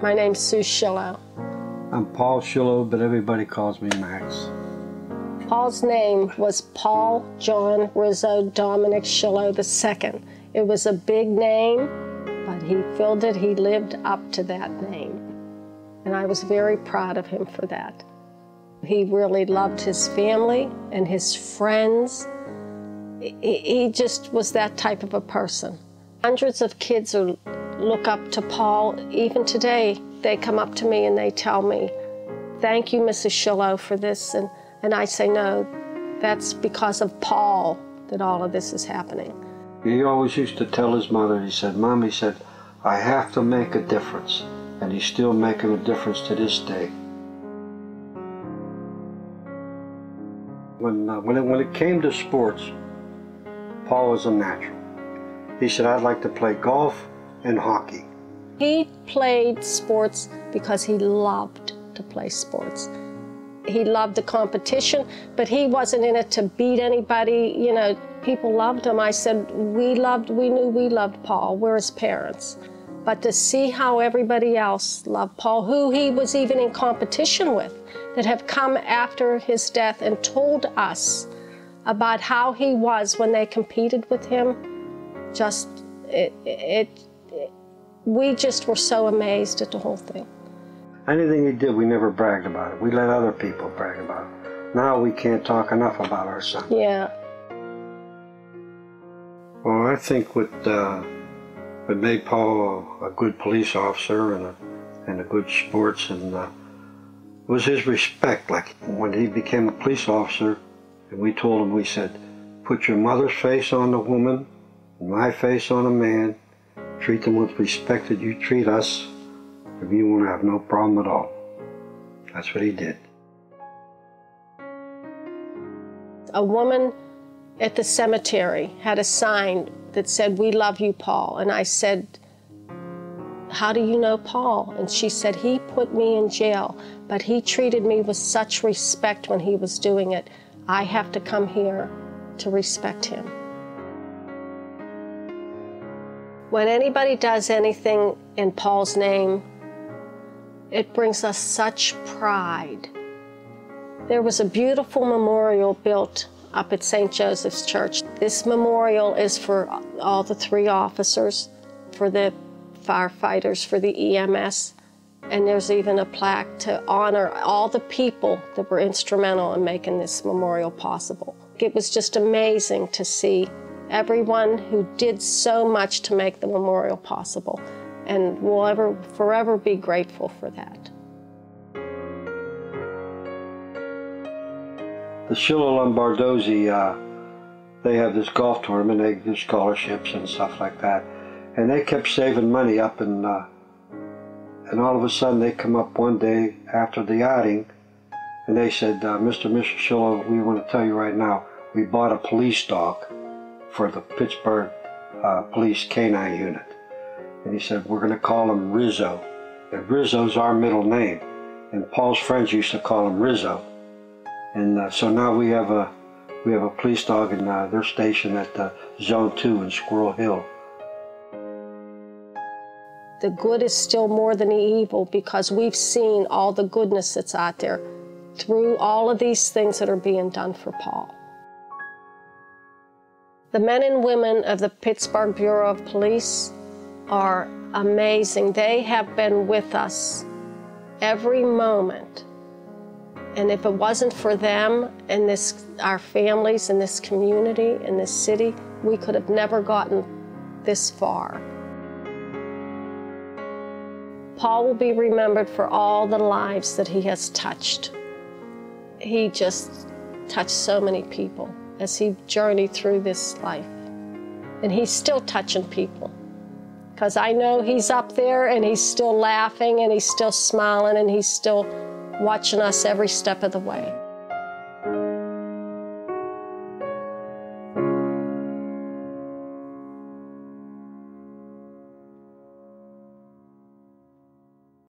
My name's Sue Sciullo. I'm Paul Sciullo, but everybody calls me Max. Paul's name was Paul John Rizzo Dominic Sciullo II. It was a big name, but he filled it. He lived up to that name. And I was very proud of him for that. He really loved his family and his friends. He just was that type of a person. Hundreds of kids look up to Paul. Even today, they come up to me and they tell me, "Thank you, Mrs. Sciullo, for this." And I say, "No, that's because of Paul that all of this is happening." He always used to tell his mother, he said, "Mom," he said, "I have to make a difference." And he's still making a difference to this day. When it came to sports, Paul was a natural. He said, "I'd like to play golf and hockey." He played sports because he loved to play sports. He loved the competition, but he wasn't in it to beat anybody. You know, people loved him. I said, we knew we loved Paul. We're his parents. But to see how everybody else loved Paul, who he was even in competition with, that have come after his death and told us about how he was when they competed with him, we just were so amazed at the whole thing. Anything he did, we never bragged about it. We let other people brag about it. Now we can't talk enough about our son. Yeah. Well, I think what made Paul a good police officer and a good sports was his respect. Like when he became a police officer, and we told him, we said, "Put your mother's face on the woman, my face on a man, treat them with respect that you treat us, and you won't have no problem at all." That's what he did. A woman at the cemetery had a sign that said, "We love you, Paul." And I said, "How do you know Paul?" And she said, "He put me in jail, but he treated me with such respect when he was doing it. I have to come here to respect him." When anybody does anything in Paul's name, it brings us such pride. There was a beautiful memorial built up at St. Joseph's Church. This memorial is for all the 3 officers, for the firefighters, for the EMS, and there's even a plaque to honor all the people that were instrumental in making this memorial possible. It was just amazing to see everyone who did so much to make the memorial possible, and we'll forever be grateful for that. The Sciullo Lombardozzi, they have this golf tournament, they give scholarships and stuff like that. And they kept saving money up, and all of a sudden they come up one day after the outing, and they said, Mr. and Mrs. Sciullo, we want to tell you right now, we bought a police dog for the Pittsburgh Police Canine Unit. And he said, we're going to call him Rizzo. And Rizzo's our middle name. And Paul's friends used to call him Rizzo. And so now we have a police dog in their station at Zone 2 in Squirrel Hill. The good is still more than the evil, because we've seen all the goodness that's out there through all of these things that are being done for Paul. The men and women of the Pittsburgh Bureau of Police are amazing. They have been with us every moment. And if it wasn't for them and our families in this community, in this city, we could have never gotten this far. Paul will be remembered for all the lives that he has touched. He just touched so many people as he journeyed through this life. And he's still touching people, because I know he's up there and he's still laughing and he's still smiling and he's still watching us every step of the way.